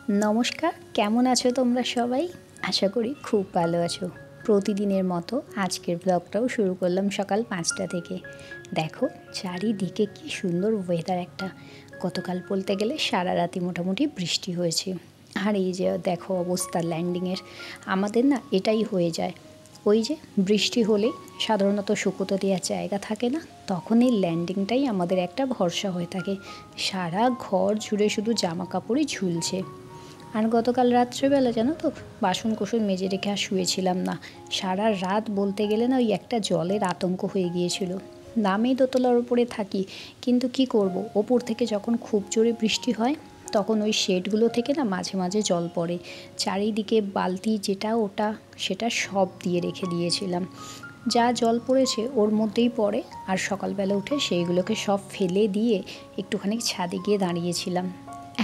নমস্কার, কেমন আছো তোমরা সবাই? আশা করি খুব ভালো আছো। প্রতিদিনের মতো আজকের ব্লগটাও শুরু করলাম সকাল 5টা থেকে। দেখো চারিদিকে কি সুন্দর ওয়েদার একটা। গতকাল বলতে গেলে সারা রাতি মোটামুটি বৃষ্টি হয়েছে। আর এই যে দেখো অবস্থা ল্যান্ডিংয়ের, আমাদের না এটাই হয়ে যায়। ওই যে বৃষ্টি হলেই সাধারণত শুকোতে দেওয়ার জায়গা থাকে না, তখন এই ল্যান্ডিংটাই আমাদের একটা ভরসা হয়ে থাকে। সারা ঘর জুড়ে শুধু জামা কাপড়ই ঝুলছে। আর গতকাল রাত্রেবেলা জানো তো, বাসন কোসন মেজে রেখে আর শুয়েছিলাম না। সারা রাত বলতে গেলে না ওই একটা জলের আতঙ্ক হয়ে গিয়েছিল। নামেই দোতলার উপরে থাকি, কিন্তু কি করব, ওপর থেকে যখন খুব জোরে বৃষ্টি হয় তখন ওই শেডগুলো থেকে না মাঝে মাঝে জল পড়ে। চারিদিকে বালতি যেটা ওটা সেটা সব দিয়ে রেখে দিয়েছিলাম। যা জল পড়েছে ওর মধ্যেই পড়ে। আর সকালবেলা উঠে সেইগুলোকে সব ফেলে দিয়ে একটুখানি ছাদে গিয়ে দাঁড়িয়েছিলাম।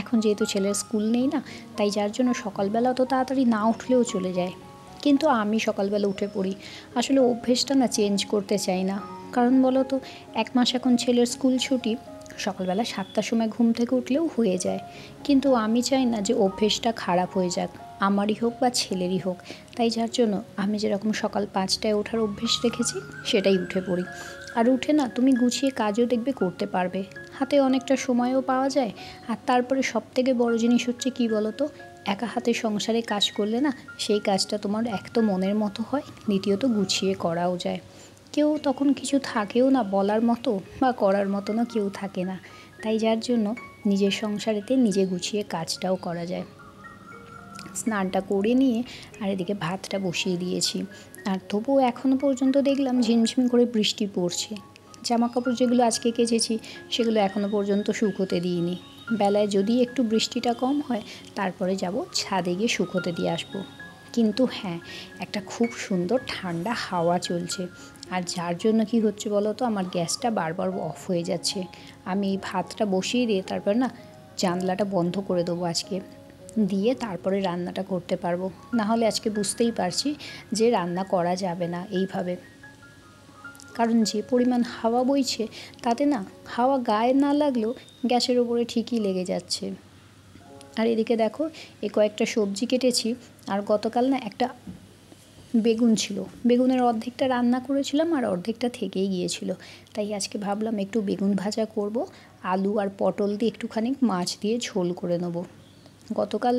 এখন যেহেতু ছেলের স্কুল নেই না, তাই যার জন্য সকালবেলা অত তাড়াতাড়ি না উঠলেও চলে যায়। কিন্তু আমি সকালবেলা উঠে পড়ি। আসলে অভ্যেসটা না চেঞ্জ করতে চাই না। কারণ বলো তো, 1 মাস এখন ছেলের স্কুল ছুটি, সকালবেলা 7টার সময় ঘুম থেকে উঠলেও হয়ে যায়। কিন্তু আমি চাই না যে অভ্যেসটা খারাপ হয়ে যাক, আমারই হোক বা ছেলেরই হোক। তাই যার জন্য আমি যেরকম সকাল 5টায় ওঠার অভ্যেস রেখেছি সেটাই উঠে পড়ি। আর উঠে না তুমি গুছিয়ে কাজও দেখবে করতে পারবে, হাতে অনেকটা সময়ও পাওয়া যায়। আর তারপরে সবথেকে বড় জিনিস হচ্ছে কি বলো তো, একা হাতে সংসারে কাজ করলে না সেই কাজটা তোমার এক তো মনের মতো হয়, দ্বিতীয়ত গুছিয়ে করাও যায়। কেউ তখন কিছু থাকেও না বলার মতো বা করার মতনও কেউ থাকে না। তাই যার জন্য নিজের সংসারেতে নিজে গুছিয়ে কাজটাও করা যায়। স্নানটা করে নিয়ে আর এদিকে ভাতটা বসিয়ে দিয়েছি। আর তবুও এখনও পর্যন্ত দেখলাম ঝিমঝিম করে বৃষ্টি পড়ছে। জামাকাপড় যেগুলো আজকে কেচেছি সেগুলো এখনও পর্যন্ত শুকোতে দিইনি। বেলায় যদি একটু বৃষ্টিটা কম হয় তারপরে যাব ছাদে গিয়ে শুকোতে দিয়ে আসবো। কিন্তু হ্যাঁ, একটা খুব সুন্দর ঠান্ডা হাওয়া চলছে। আর যার জন্য কি হচ্ছে বলো তো, আমার গ্যাসটা বারবার অফ হয়ে যাচ্ছে। আমি এই ভাতটা বসিয়ে দিয়ে তারপর না জানলাটা বন্ধ করে দেবো আজকে, দিয়ে তারপরে রান্নাটা করতে পারবো। না হলে আজকে বুঝতেই পারছি যে রান্না করা যাবে না এইভাবে। কারণ যে পরিমাণ হাওয়া বইছে তাতে না হাওয়া গায়ে না লাগলেও গ্যাসের ওপরে ঠিকই লেগে যাচ্ছে। আর এদিকে দেখো, কয়েকটা সবজি কেটেছি। আর গতকাল না একটা বেগুন ছিল, বেগুনের অর্ধেকটা রান্না করেছিলাম আর অর্ধেকটা থেকেই গিয়েছিল। তাই আজকে ভাবলাম একটু বেগুন ভাজা করব, আলু আর পটল দিয়ে একটুখানি মাছ দিয়ে ঝোল করে নেব। গতকাল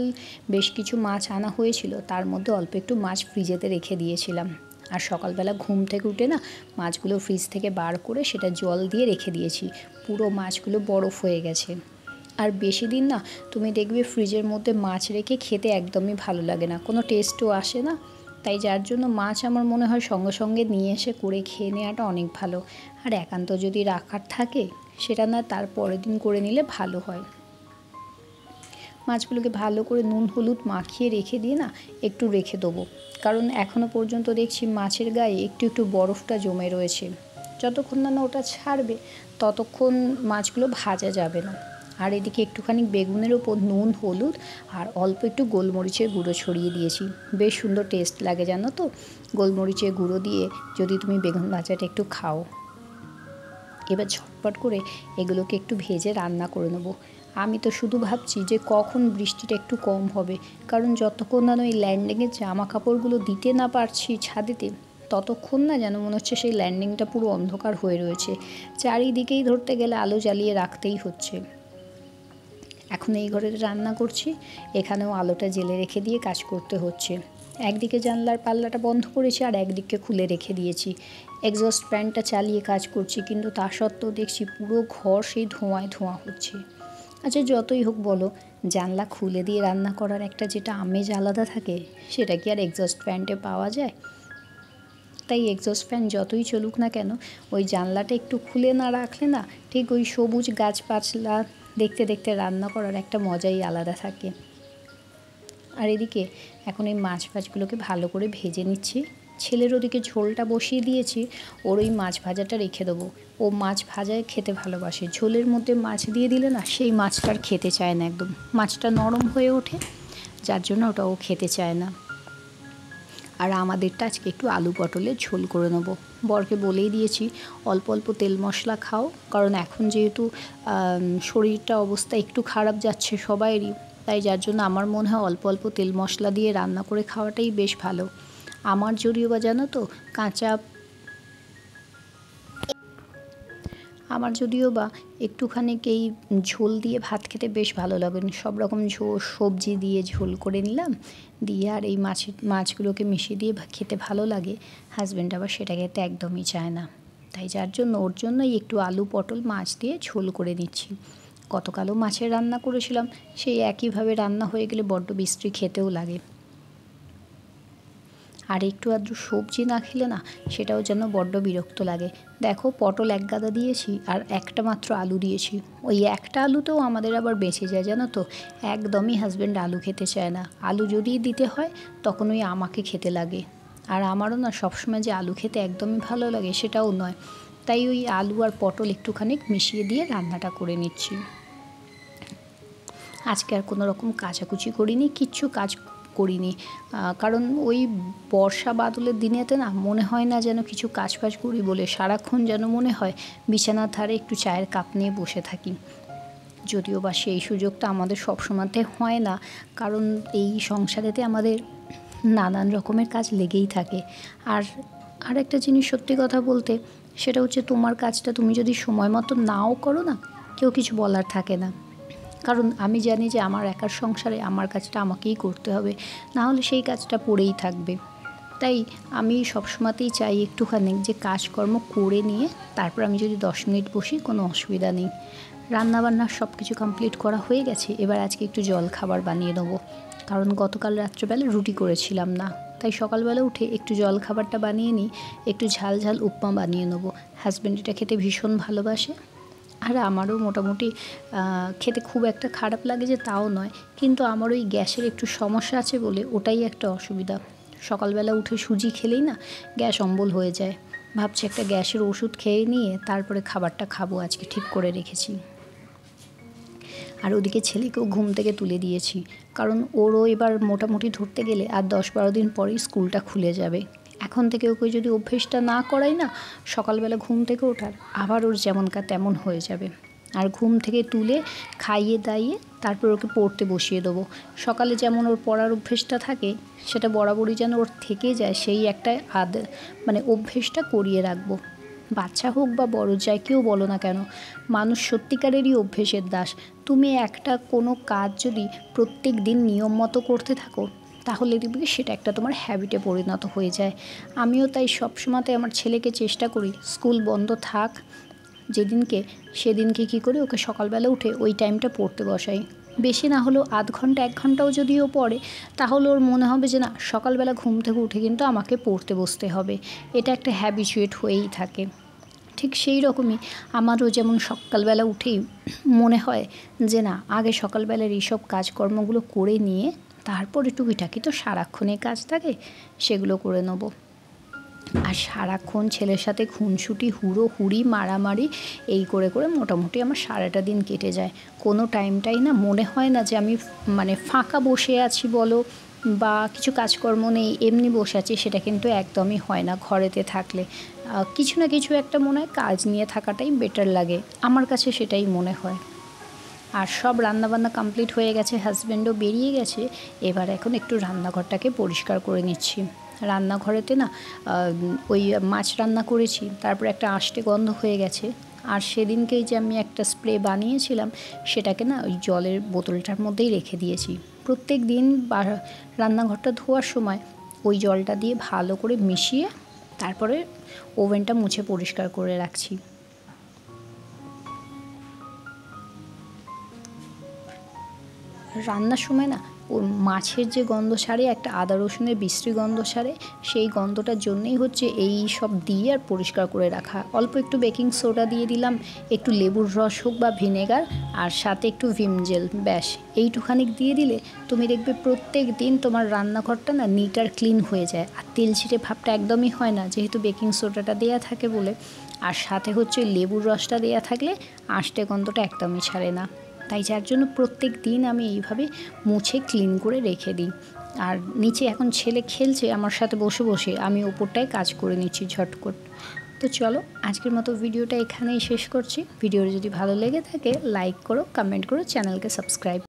বেশ কিছু মাছ আনা হয়েছিল, তার মধ্যে অল্প একটু মাছ ফ্রিজেতে রেখে দিয়েছিলাম। আর সকালবেলা ঘুম থেকে উঠে না মাছগুলো ফ্রিজ থেকে বার করে সেটা জল দিয়ে রেখে দিয়েছি। পুরো মাছগুলো বরফ হয়ে গেছে। আর বেশি দিন না তুমি দেখবে ফ্রিজের মধ্যে মাছ রেখে খেতে একদমই ভালো লাগে না, কোনো টেস্টও আসে না। তাই যার জন্য মাছ আমার মনে হয় সঙ্গে সঙ্গে নিয়ে এসে করে খেয়ে নেওয়াটা অনেক ভালো। আর একান্ত যদি রাখার থাকে সেটা না তার পরের দিন করে নিলে ভালো হয়। মাছগুলোকে ভালো করে নুন হলুদ মাখিয়ে রেখে দিয়ে না একটু রেখে দেবো। কারণ এখনও পর্যন্ত দেখছি মাছের গায়ে একটু একটু বরফটা জমে রয়েছে। যতক্ষণ না ওটা ছাড়বে ততক্ষণ মাছগুলো ভাজা যাবে না। আর এদিকে একটুখানি বেগুনের ওপর নুন হলুদ আর অল্প একটু গোলমরিচের গুঁড়ো ছড়িয়ে দিয়েছি। বেশ সুন্দর টেস্ট লাগে জানো তো, গোলমরিচের গুঁড়ো দিয়ে যদি তুমি বেগুন ভাজাটা একটু খাও। এবার ঝটপট করে এগুলোকে একটু ভেজে রান্না করে নেবো। আমি তো শুধু ভাবছি যে কখন বৃষ্টিটা একটু কম হবে, কারণ যতক্ষণ না ওই ল্যান্ডিংয়ের জামা কাপড়গুলো দিতে না পারছি ছাদেতে ততক্ষণ না যেন মনে হচ্ছে সেই ল্যান্ডিংটা পুরো অন্ধকার হয়ে রয়েছে। চারিদিকেই ধরতে গেলে আলো জ্বালিয়ে রাখতেই হচ্ছে। এখন এই ঘরে রান্না করছি, এখানেও আলোটা জ্বেলে রেখে দিয়ে কাজ করতে হচ্ছে। একদিকে জানলার পাল্লাটা বন্ধ করেছি আর একদিকে খুলে রেখে দিয়েছি। এক্সস্ট ফ্যানটা চালিয়ে কাজ করছি, কিন্তু তা সত্ত্বেও দেখছি পুরো ঘর সেই ধোঁয়ায় ধোঁয়া হচ্ছে। আচ্ছা যতই হোক বলো, জানলা খুলে দিয়ে রান্না করার একটা যেটা আমেজ আলাদা থাকে সেটা কি আর এক্সস্ট ফ্যানটে পাওয়া যায়? তাই এক্সস্ট ফ্যান যতই চলুক না কেন, ওই জানলাটা একটু খুলে না রাখলে না ঠিক ওই সবুজ গাছপালা দেখতে দেখতে রান্না করার একটা মজাই আলাদা থাকে। আর এদিকে এখন এই মাছ ভাজগুলোকে ভালো করে ভেজে নিচ্ছি। ছেলের ওদিকে ঝোলটা বসিয়ে দিয়েছি, ওর ওই মাছ ভাজাটা রেখে দেবো। ও মাছ ভাজায় খেতে ভালোবাসে, ঝোলের মধ্যে মাছ দিয়ে দিলে না সেই মাছটা আর খেতে চায় না, একদম মাছটা নরম হয়ে ওঠে, যার জন্য ওটা ও খেতে চায় না। আর আমাদেরটা আজকে একটু আলু পটলের ঝোল করে নেব। বরকে বলেই দিয়েছি অল্প অল্প তেল মশলা খাও, কারণ এখন যেহেতু শরীরটা অবস্থা একটু খারাপ যাচ্ছে সবাইরই, তাই যার জন্য আমার মনে হয় অল্প অল্প তেল মশলা দিয়ে রান্না করে খাওয়াটাই বেশ ভালো। আমার যদিও বা জানো তো একটুখানি এই ঝোল দিয়ে ভাত খেতে বেশ ভালো লাগে। সব রকম সবজি দিয়ে ঝোল করে নিলাম, দিয়ে আর এই মাছগুলোকে মিশিয়ে দিয়ে খেতে ভালো লাগে। হাজব্যান্ড আবার সেটা খেতে একদমই চায় না, তাই যার জন্য ওর জন্যই একটু আলু পটল মাছ দিয়ে ঝোল করে নিচ্ছি। গতকালও মাছের রান্না করেছিলাম, সেই একইভাবে রান্না হয়ে গেলে বড্ড বিশ্রী খেতেও লাগে। আর একটু আধটু সবজি না খেলে না সেটাও যেন বড্ড বিরক্ত লাগে। দেখো পটল এক গাদা দিয়েছি আর একটা মাত্র আলু দিয়েছি। ওই একটা আলুতেও আমাদের আবার বেঁচে যায় জানো তো। একদমই হাজব্যান্ড আলু খেতে চায় না। আলু যদি দিতে হয় তখন ওই আমাকে খেতে লাগে। আর আমারও না সবসময় যে আলু খেতে একদমই ভালো লাগে সেটাও নয়। তাই ওই আলু আর পটল একটুখানি মিশিয়ে দিয়ে রান্নাটা করে নিচ্ছি। আজকে আর কোনো রকম কাচাকুচি করিনি, কিচ্ছু কাজ করিনি, কারণ ওই বর্ষা বাদলের দিনেতে না মনে হয় না যেন কিছু কাজ ফাজ করি বলে, সারাক্ষণ যেন মনে হয় বিছানার ধারে একটু চায়ের কাপ নিয়ে বসে থাকি। যদিও বা সেই সুযোগটা আমাদের সবসময়তে হয় না, কারণ এই সংসারেতে আমাদের নানান রকমের কাজ লেগেই থাকে। আর একটা জিনিস সত্যি কথা বলতে, সেটা হচ্ছে তোমার কাজটা তুমি যদি সময় মতো নাও করো না, কেউ কিছু বলার থাকে না। কারণ আমি জানি যে আমার একার সংসারে আমার কাজটা আমাকেই করতে হবে, না হলে সেই কাজটা পড়েই থাকবে। তাই আমি সবসময়তেই চাই একটুখানি যে কাজকর্ম করে নিয়ে তারপর আমি যদি 10 মিনিট বসি কোনো অসুবিধা নেই। রান্নাবান্না সব কিছু কমপ্লিট করা হয়ে গেছে। এবার আজকে একটু জল খাবার বানিয়ে নেবো, কারণ গতকাল রাত্রেবেলা রুটি করেছিলাম না, তাই সকালবেলা উঠে একটু জল খাবারটা বানিয়ে নিই। একটু ঝাল ঝাল উপমা বানিয়ে নেবো। হাজব্যান্ড এটা খেতে ভীষণ ভালোবাসে, আর আমারও মোটামুটি খেতে খুব একটা খারাপ লাগে যে তাও নয়, কিন্তু আমার ওই গ্যাসের একটু সমস্যা আছে বলে ওটাই একটা অসুবিধা। সকালবেলা উঠে সুজি খেলেই না গ্যাস অম্বল হয়ে যায়। ভাবছি একটা গ্যাসের ওষুধ খেয়ে নিয়ে তারপরে খাবারটা খাবো, আজকে ঠিক করে রেখেছি। আর ওদিকে ছেলেকেও ঘুম থেকে তুলে দিয়েছি, কারণ ওরও এবার মোটামুটি ধরতে গেলে আর 10-12 দিন পরেই স্কুলটা খুলে যাবে। এখন থেকে ওকে যদি অভ্যেসটা না করাই না সকালবেলা ঘুম থেকে ওঠার, আবার ওর যেমনকার তেমন হয়ে যাবে। আর ঘুম থেকে তুলে খাইয়ে দাইয়ে তারপর ওকে পড়তে বসিয়ে দেবো। সকালে যেমন ওর পড়ার অভ্যেসটা থাকে সেটা বরাবরই যেন ওর থেকে যায়, সেই একটা অভ্যেসটা করিয়ে রাখবো। বাচ্চা হোক বা বড়, যাই কেউ বলো না কেন, মানুষ সত্যিকারেরই অভ্যেসের দাস। তুমি একটা কোনো কাজ যদি প্রত্যেক দিন নিয়ম মতো করতে থাকো তাহলে দেখবে সেটা একটা তোমার হ্যাবিটে পরিণত হয়ে যায়। আমিও তাই সবসময়তে আমার ছেলেকে চেষ্টা করি স্কুল বন্ধ থাক সেদিনকে কী করি, ওকে সকালবেলা উঠে ওই টাইমটা পড়তে বসাই। বেশি না হলেও আধ ঘন্টা 1 ঘন্টাও যদি ও পড়ে তাহলে ওর মনে হবে যে না, সকালবেলা ঘুম থেকে উঠে কিন্তু আমাকে পড়তে বসতে হবে। এটা একটা হ্যাবিচুয়েট হয়েই থাকে। ঠিক সেই রকমই আমারও যেমন সকালবেলা উঠেই মনে হয় যে না, আগে সকালবেলার এইসব কাজকর্মগুলো করে নিয়ে তারপরে টুকিটাকি তো সারাক্ষণের কাজ থাকে সেগুলো করে নেবো। আর সারাক্ষণ ছেলের সাথে খুনসুটি হুড়োহুড়ি মারামারি এই করে করে মোটামুটি আমার সারাটা দিন কেটে যায়। কোনো টাইমটাই না মনে হয় না যে আমি ফাঁকা বসে আছি বলো বা কিছু কাজকর্ম নেই এমনি বসে আছি, সেটা কিন্তু একদমই হয় না। ঘরেতে থাকলে কিছু না কিছু একটা মনে হয় কাজ নিয়ে থাকাটাই বেটার লাগে, আমার কাছে সেটাই মনে হয়। আর সব রান্নাবান্না কমপ্লিট হয়ে গেছে, হাজব্যান্ডও বেরিয়ে গেছে। এবার এখন একটু রান্নাঘরটাকে পরিষ্কার করে নিচ্ছি। রান্নাঘরেতে না ওই মাছ রান্না করেছি, তারপর একটা আষ্টে গন্ধ হয়ে গেছে। আর সেদিনকেই যে আমি একটা স্প্রে বানিয়েছিলাম সেটাকে না ওই জলের বোতলটার মধ্যেই রেখে দিয়েছি। প্রত্যেক দিন রান্নাঘরটা ধোয়ার সময় ওই জলটা দিয়ে ভালো করে মিশিয়ে তারপরে ওভেনটা মুছে পরিষ্কার করে রাখছি। রান্নার সময় না ও মাছের যে গন্ধ ছাড়ে, একটা আদা রসুনের বিশ্রী গন্ধ ছাড়ে, সেই গন্ধটার জন্যই হচ্ছে এই সব দিয়ে আর পরিষ্কার করে রাখা। অল্প একটু বেকিং সোডা দিয়ে দিলাম, একটু লেবুর রস হোক বা ভিনেগার, আর সাথে একটু ভিম জেল, ব্যাস এইটুখানি দিয়ে দিলে তুমি দেখবে প্রত্যেক দিন তোমার রান্নাঘরটা না নিট আর ক্লিন হয়ে যায়। আর তেল ছিটে ভাবটা একদমই হয় না, যেহেতু বেকিং সোডাটা দেওয়া থাকে বলে। আর সাথে হচ্ছে লেবুর রসটা দেওয়া থাকলে আষ্টে গন্ধটা একদমই ছাড়ে না। তাই যার জন্য প্রত্যেক দিন আমি এইভাবে মুছে ক্লিন করে রেখে দিই। আর নিচে এখন ছেলে খেলছে আমার সাথে বসে বসে, আমি ওপরটায় কাজ করে নিচ্ছি ঝটকট। তো চলো আজকের মতো ভিডিওটা এখানেই শেষ করছি। ভিডিওটা যদি ভালো লেগে থাকে লাইক করো, কমেন্ট করো, চ্যানেলকে সাবস্ক্রাইব